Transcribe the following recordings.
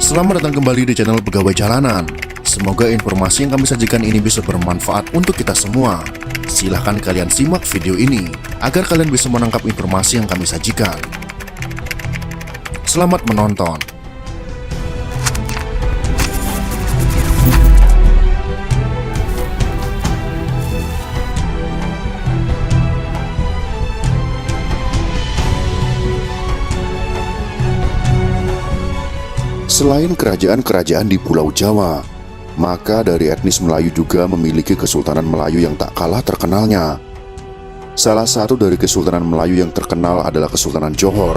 Selamat datang kembali di channel Pegawai Jalanan. Semoga informasi yang kami sajikan ini bisa bermanfaat untuk kita semua. Silahkan kalian simak video ini agar kalian bisa menangkap informasi yang kami sajikan. Selamat menonton. Selain kerajaan-kerajaan di Pulau Jawa, maka dari etnis Melayu juga memiliki Kesultanan Melayu yang tak kalah terkenalnya. Salah satu dari Kesultanan Melayu yang terkenal adalah Kesultanan Johor.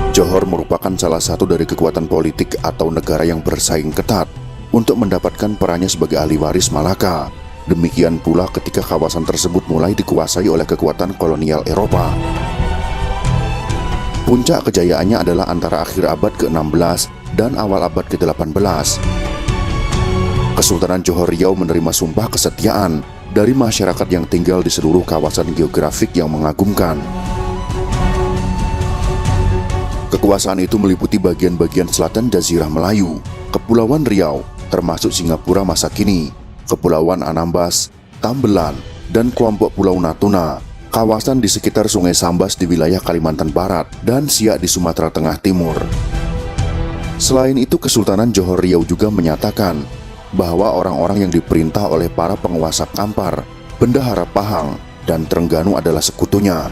Johor merupakan salah satu dari kekuatan politik atau negara yang bersaing ketat untuk mendapatkan perannya sebagai ahli waris Malaka. Demikian pula ketika kawasan tersebut mulai dikuasai oleh kekuatan kolonial Eropa. Puncak kejayaannya adalah antara akhir abad ke-16 dan awal abad ke-18. Kesultanan Johor Riau menerima sumpah kesetiaan dari masyarakat yang tinggal di seluruh kawasan geografik yang mengagumkan. Kekuasaan itu meliputi bagian-bagian selatan Jazirah Melayu, Kepulauan Riau, termasuk Singapura masa kini, Kepulauan Anambas, Tambelan, dan kelompok Pulau Natuna, kawasan di sekitar Sungai Sambas di wilayah Kalimantan Barat, dan Siak di Sumatera Tengah Timur. Selain itu, Kesultanan Johor Riau juga menyatakan bahwa orang-orang yang diperintah oleh para penguasa Kampar, Bendahara Pahang, dan Trengganu adalah sekutunya.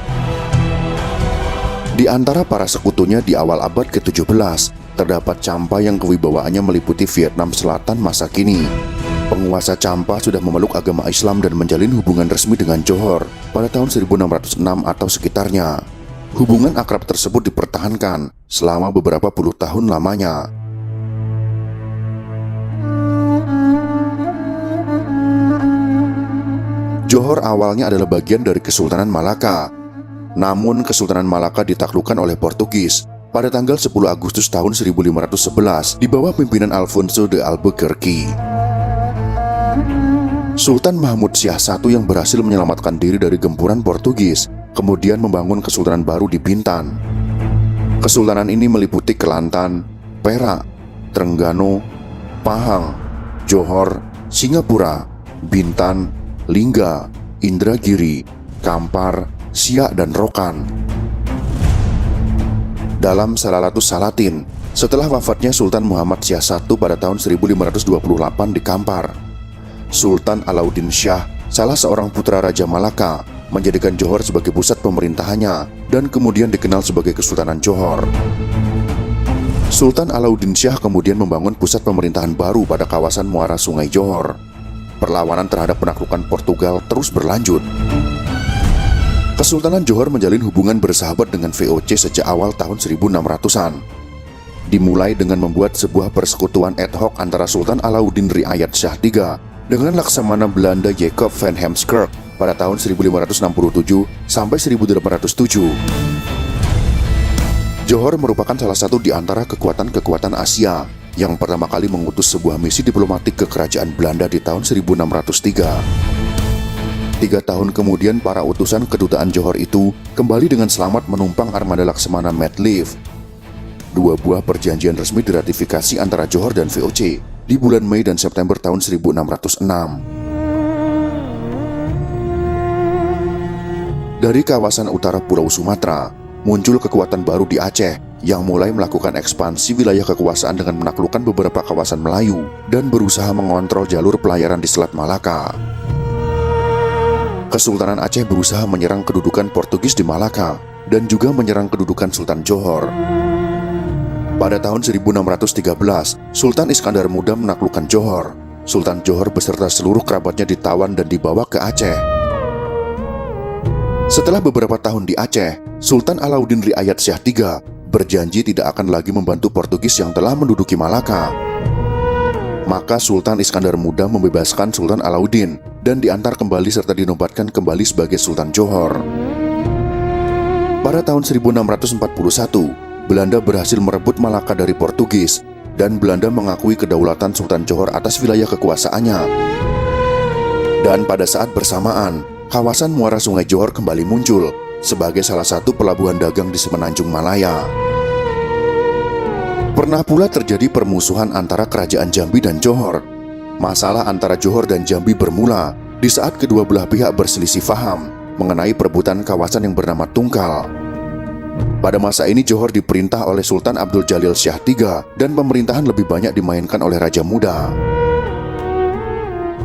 Di antara para sekutunya di awal abad ke-17, terdapat Champa yang kewibawaannya meliputi Vietnam Selatan masa kini. Penguasa Champa sudah memeluk agama Islam dan menjalin hubungan resmi dengan Johor pada tahun 1606 atau sekitarnya. Hubungan akrab tersebut dipertahankan selama beberapa puluh tahun lamanya. Johor awalnya adalah bagian dari Kesultanan Malaka. Namun Kesultanan Malaka ditaklukkan oleh Portugis pada tanggal 10 Agustus tahun 1511 di bawah pimpinan Alfonso de Albuquerque. Sultan Mahmud Syah I yang berhasil menyelamatkan diri dari gempuran Portugis, kemudian membangun kesultanan baru di Bintan. Kesultanan ini meliputi Kelantan, Perak, Trengganu, Pahang, Johor, Singapura, Bintan, Lingga, Indragiri, Kampar, Siak, dan Rokan. Dalam Salalatus Salatin, setelah wafatnya Sultan Muhammad Syah I pada tahun 1528 di Kampar, Sultan Alauddin Shah, salah seorang putra Raja Malaka, menjadikan Johor sebagai pusat pemerintahannya dan kemudian dikenal sebagai Kesultanan Johor. Sultan Alauddin Shah kemudian membangun pusat pemerintahan baru pada kawasan muara Sungai Johor. Perlawanan terhadap penaklukan Portugal terus berlanjut. Kesultanan Johor menjalin hubungan bersahabat dengan VOC sejak awal tahun 1600-an. Dimulai dengan membuat sebuah persekutuan ad hoc antara Sultan Alauddin Riayat Shah III dengan Laksamana Belanda Jacob van Heemskerk pada tahun 1567 sampai 1807. Johor merupakan salah satu di antara kekuatan-kekuatan Asia yang pertama kali mengutus sebuah misi diplomatik ke kerajaan Belanda di tahun 1603. 3 tahun kemudian, para utusan kedutaan Johor itu kembali dengan selamat menumpang armada Laksamana Matleaf. 2 buah perjanjian resmi diratifikasi antara Johor dan VOC di bulan Mei dan September tahun 1606. Dari kawasan utara Pulau Sumatera, muncul kekuatan baru di Aceh yang mulai melakukan ekspansi wilayah kekuasaan dengan menaklukkan beberapa kawasan Melayu dan berusaha mengontrol jalur pelayaran di Selat Malaka. Kesultanan Aceh berusaha menyerang kedudukan Portugis di Malaka dan juga menyerang kedudukan Sultan Johor. Pada tahun 1613, Sultan Iskandar Muda menaklukkan Johor. Sultan Johor beserta seluruh kerabatnya ditawan dan dibawa ke Aceh. Setelah beberapa tahun di Aceh, Sultan Alauddin Riayat Syah III berjanji tidak akan lagi membantu Portugis yang telah menduduki Malaka. Maka Sultan Iskandar Muda membebaskan Sultan Alauddin dan diantar kembali serta dinobatkan kembali sebagai Sultan Johor. Pada tahun 1641, Belanda berhasil merebut Malaka dari Portugis dan Belanda mengakui kedaulatan Sultan Johor atas wilayah kekuasaannya. Dan pada saat bersamaan, kawasan muara Sungai Johor kembali muncul sebagai salah satu pelabuhan dagang di Semenanjung Malaya. Pernah pula terjadi permusuhan antara kerajaan Jambi dan Johor. Masalah antara Johor dan Jambi bermula di saat kedua belah pihak berselisih paham mengenai perebutan kawasan yang bernama Tungkal. Pada masa ini Johor diperintah oleh Sultan Abdul Jalil Shah III dan pemerintahan lebih banyak dimainkan oleh Raja Muda.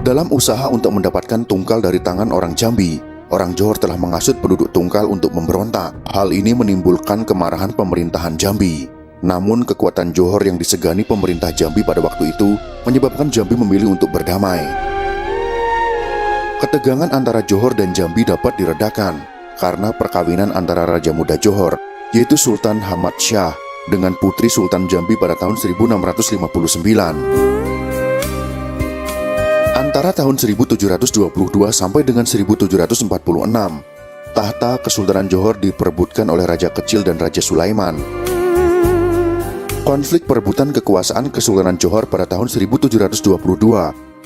Dalam usaha untuk mendapatkan Tungkal dari tangan orang Jambi, orang Johor telah menghasut penduduk Tungkal untuk memberontak. Hal ini menimbulkan kemarahan pemerintahan Jambi. Namun kekuatan Johor yang disegani pemerintah Jambi pada waktu itu menyebabkan Jambi memilih untuk berdamai. Ketegangan antara Johor dan Jambi dapat diredakan karena perkawinan antara Raja Muda Johor, yaitu Sultan Hamad Shah, dengan putri Sultan Jambi pada tahun 1659. Antara tahun 1722 sampai dengan 1746, tahta Kesultanan Johor diperebutkan oleh Raja Kecil dan Raja Sulaiman. Konflik perebutan kekuasaan Kesultanan Johor pada tahun 1722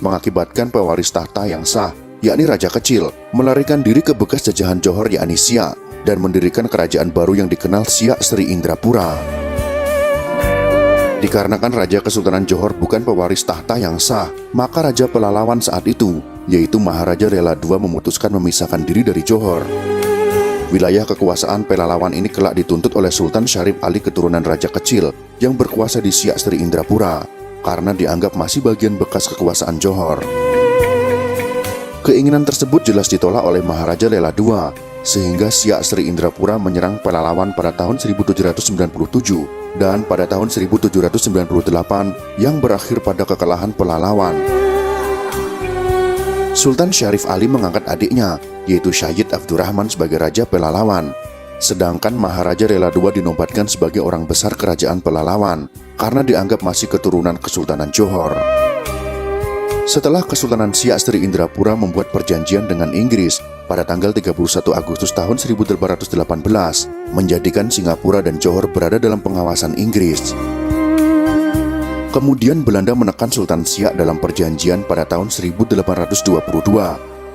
mengakibatkan pewaris tahta yang sah, yakni Raja Kecil, melarikan diri ke bekas jajahan Johor yakni Siak dan mendirikan kerajaan baru yang dikenal Siak Sri Indrapura. Dikarenakan Raja Kesultanan Johor bukan pewaris tahta yang sah, maka Raja Pelalawan saat itu, yaitu Maharaja Lela II, memutuskan memisahkan diri dari Johor. Wilayah kekuasaan Pelalawan ini kelak dituntut oleh Sultan Syarif Ali keturunan Raja Kecil yang berkuasa di Siak Sri Indrapura karena dianggap masih bagian bekas kekuasaan Johor. Keinginan tersebut jelas ditolak oleh Maharaja Lela II, sehingga Siak Sri Indrapura menyerang Pelalawan pada tahun 1797 dan pada tahun 1798 yang berakhir pada kekalahan Pelalawan. Sultan Syarif Ali mengangkat adiknya, yaitu Syahid Abdurrahman sebagai Raja Pelalawan, sedangkan Maharaja Lela II dinobatkan sebagai orang besar kerajaan Pelalawan karena dianggap masih keturunan Kesultanan Johor. Setelah Kesultanan Siak Sri Indrapura membuat perjanjian dengan Inggris pada tanggal 31 Agustus tahun 1818, menjadikan Singapura dan Johor berada dalam pengawasan Inggris. Kemudian Belanda menekan Sultan Siak dalam perjanjian pada tahun 1822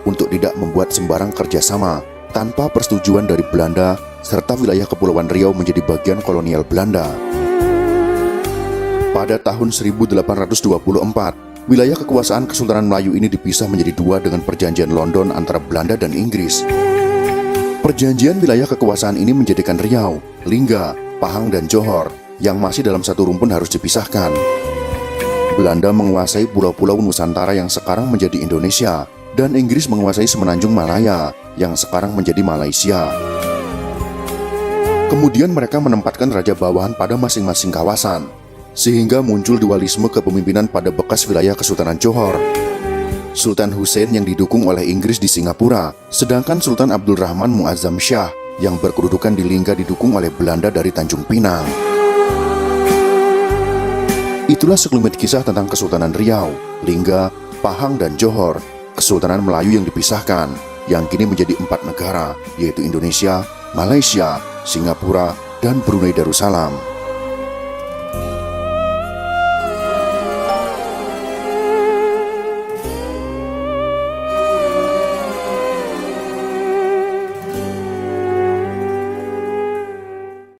untuk tidak membuat sembarang kerjasama tanpa persetujuan dari Belanda, serta wilayah Kepulauan Riau menjadi bagian kolonial Belanda. Pada tahun 1824, wilayah kekuasaan Kesultanan Melayu ini dipisah menjadi dua dengan perjanjian London antara Belanda dan Inggris. Perjanjian wilayah kekuasaan ini menjadikan Riau, Lingga, Pahang, dan Johor yang masih dalam satu rumpun harus dipisahkan. Belanda menguasai pulau-pulau Nusantara yang sekarang menjadi Indonesia, dan Inggris menguasai semenanjung Malaya yang sekarang menjadi Malaysia. Kemudian mereka menempatkan raja bawahan pada masing-masing kawasan, sehingga muncul dualisme kepemimpinan pada bekas wilayah Kesultanan Johor. Sultan Hussein yang didukung oleh Inggris di Singapura, sedangkan Sultan Abdul Rahman Muazzam Shah yang berkedudukan di Lingga didukung oleh Belanda dari Tanjung Pinang. Itulah sekelumit kisah tentang Kesultanan Riau, Lingga, Pahang, dan Johor, Kesultanan Melayu yang dipisahkan, yang kini menjadi 4 negara, yaitu Indonesia, Malaysia, Singapura, dan Brunei Darussalam.